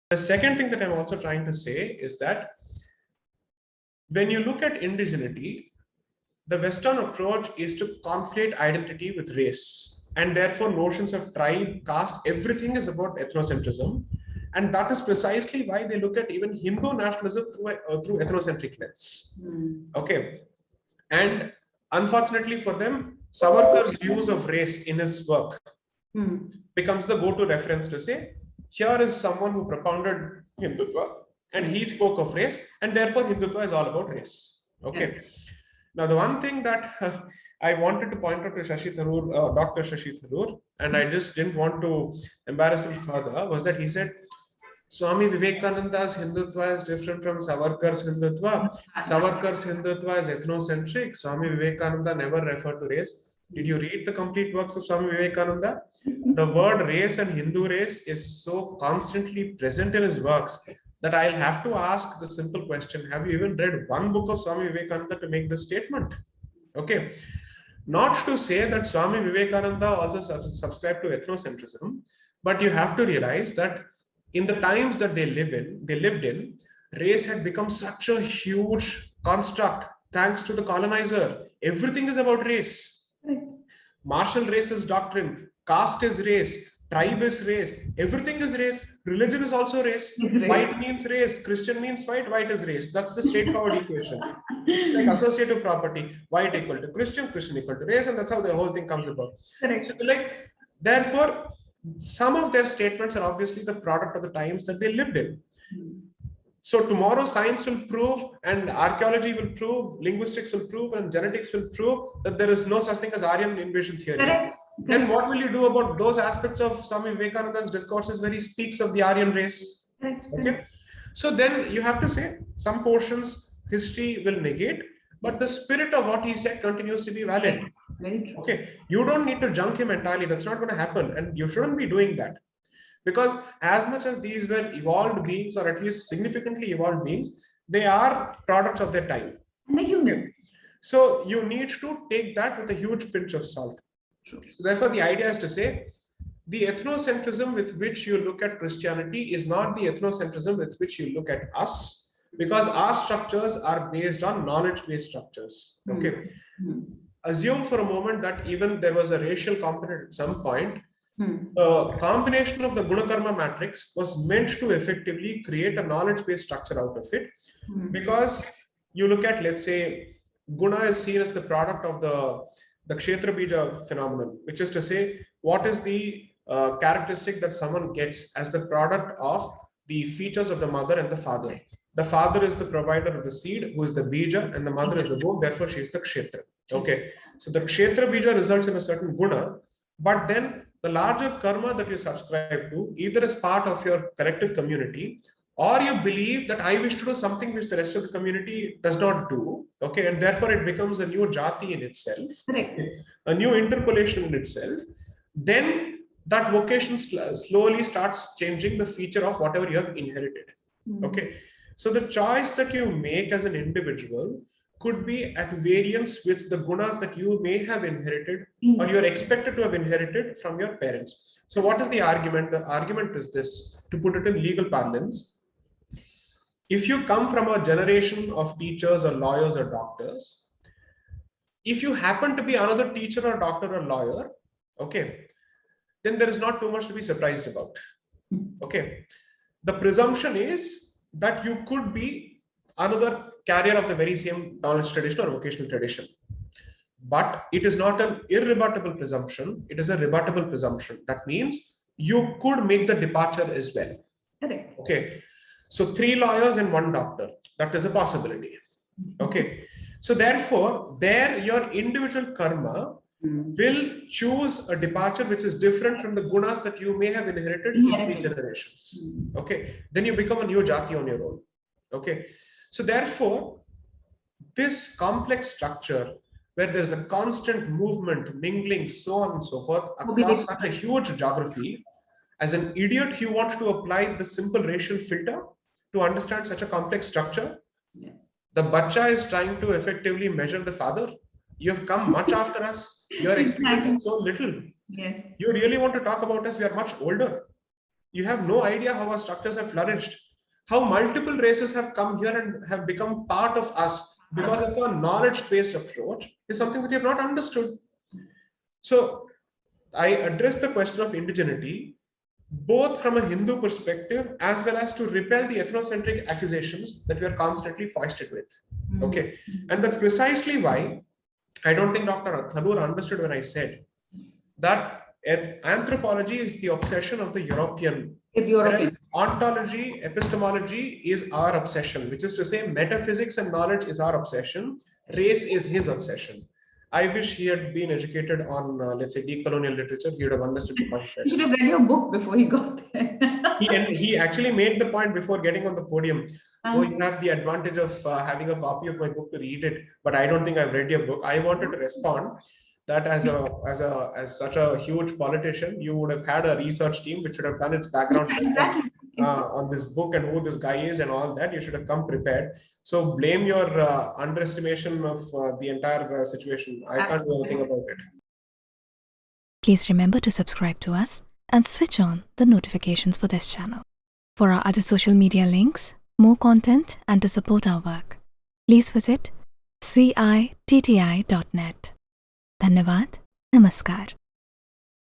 The second thing that I'm also trying to say is that when you look at indigeneity, the Western approach is to conflate identity with race. And therefore, notions of tribe, caste, everything is about ethnocentrism. And that is precisely why they look at even Hindu nationalism through ethnocentric lens. Okay. And unfortunately for them, Savarkar's use of race in his work becomes the go-to reference to say, here is someone who propounded Hindutva and he spoke of race, and therefore Hindutva is all about race. Okay. Now, the one thing that I wanted to point out to Shashi Tharoor, Dr. Shashi Tharoor, and I just didn't want to embarrass him further, was that he said, Swami Vivekananda's Hindutva is different from Savarkar's Hindutva. Savarkar's Hindutva is ethnocentric. Swami Vivekananda never referred to race. Did you read the complete works of Swami Vivekananda? The word race and Hindu race is so constantly present in his works that I'll have to ask the simple question, have you even read one book of Swami Vivekananda to make this statement? Okay. Not to say that Swami Vivekananda also subscribed to ethnocentrism, but you have to realize that in the times that they lived in, race had become such a huge construct thanks to the colonizer. Everything is about race. Martial race is doctrine, caste is race, tribe is race, everything is race, religion is also race. White means race, Christian means white, white is race. That's the straightforward equation. It's like associative property, white equal to Christian, Christian equal to race, and that's how the whole thing comes about. So therefore, some of their statements are obviously the product of the times that they lived in. So tomorrow science will prove, and archaeology will prove, linguistics will prove, and genetics will prove that there is no such thing as Aryan invasion theory. Then what will you do about those aspects of Swami Vivekananda's discourses where he speaks of the Aryan race? Okay. So then you have to say some portions history will negate, but the spirit of what he said continues to be valid. Okay. You don't need to junk him entirely. That's not going to happen. And you shouldn't be doing that. Because as much as these were evolved beings, or at least significantly evolved beings, they are products of their time. And the human. So you need to take that with a huge pinch of salt. So therefore, the idea is to say, the ethnocentrism with which you look at Christianity is not the ethnocentrism with which you look at us, because our structures are based on knowledge-based structures. Okay. Assume for a moment that even there was a racial component at some point. The combination of the Guna-Karma matrix was meant to effectively create a knowledge-based structure out of it, because you look at, let's say, Guna is seen as the product of the Kshetra Bija phenomenon, which is to say, what is the characteristic that someone gets as the product of the features of the mother and the father. The father is the provider of the seed, who is the Bija, and the mother is the womb, therefore she is the Kshetra. Okay, so the Kshetra Bija results in a certain Guna, but then the larger karma that you subscribe to, either as part of your collective community, or you believe that I wish to do something which the rest of the community does not do, okay, and therefore it becomes a new jati in itself, a new interpolation in itself, then that vocation slowly starts changing the feature of whatever you have inherited. Okay, so the choice that you make as an individual could be at variance with the gunas that you may have inherited or you are expected to have inherited from your parents. So what is the argument? The argument is this, to put it in legal parlance. If you come from a generation of teachers or lawyers or doctors, if you happen to be another teacher or doctor or lawyer, okay, then there is not too much to be surprised about. Okay, the presumption is that you could be another carrier of the very same knowledge tradition or vocational tradition. But it is not an irrebuttable presumption, it is a rebuttable presumption. That means you could make the departure as well. Okay, so 3 lawyers and 1 doctor, that is a possibility. Okay, so therefore, there your individual karma will choose a departure which is different from the gunas that you may have inherited in 3 generations. Okay, then you become a new jati on your own. Okay, so therefore, this complex structure where there's a constant movement, mingling, so on and so forth, across such a huge geography, as an idiot, you want to apply the simple racial filter to understand such a complex structure. The bacha is trying to effectively measure the father. You have come much after us. You are experiencing so little. Yes. You really want to talk about us? We are much older. You have no idea how our structures have flourished, how multiple races have come here and have become part of us because of our knowledge-based approach is something that you have not understood. So I address the question of indigeneity both from a Hindu perspective as well as to repel the ethnocentric accusations that we are constantly foisted with. Okay. And that's precisely why I don't think Dr. Tharoor understood when I said that anthropology is the obsession of the European. Whereas ontology, epistemology is our obsession, which is to say metaphysics and knowledge is our obsession. Race is his obsession. I wish he had been educated on, let's say, decolonial literature. He would have understood the point. He should have read your book before he got there. He actually made the point before getting on the podium. Oh, you have the advantage of having a copy of my book to read it, but I don't think I've read your book. I wanted to respond that as such a huge politician, you would have had a research team which should have done its background check on this book and who this guy is and all that. You should have come prepared. So blame your underestimation of the entire situation. I can't do anything about it. Please remember to subscribe to us and switch on the notifications for this channel. For our other social media links, more content, and to support our work, please visit citti.net. धन्यवाद, नमस्कार.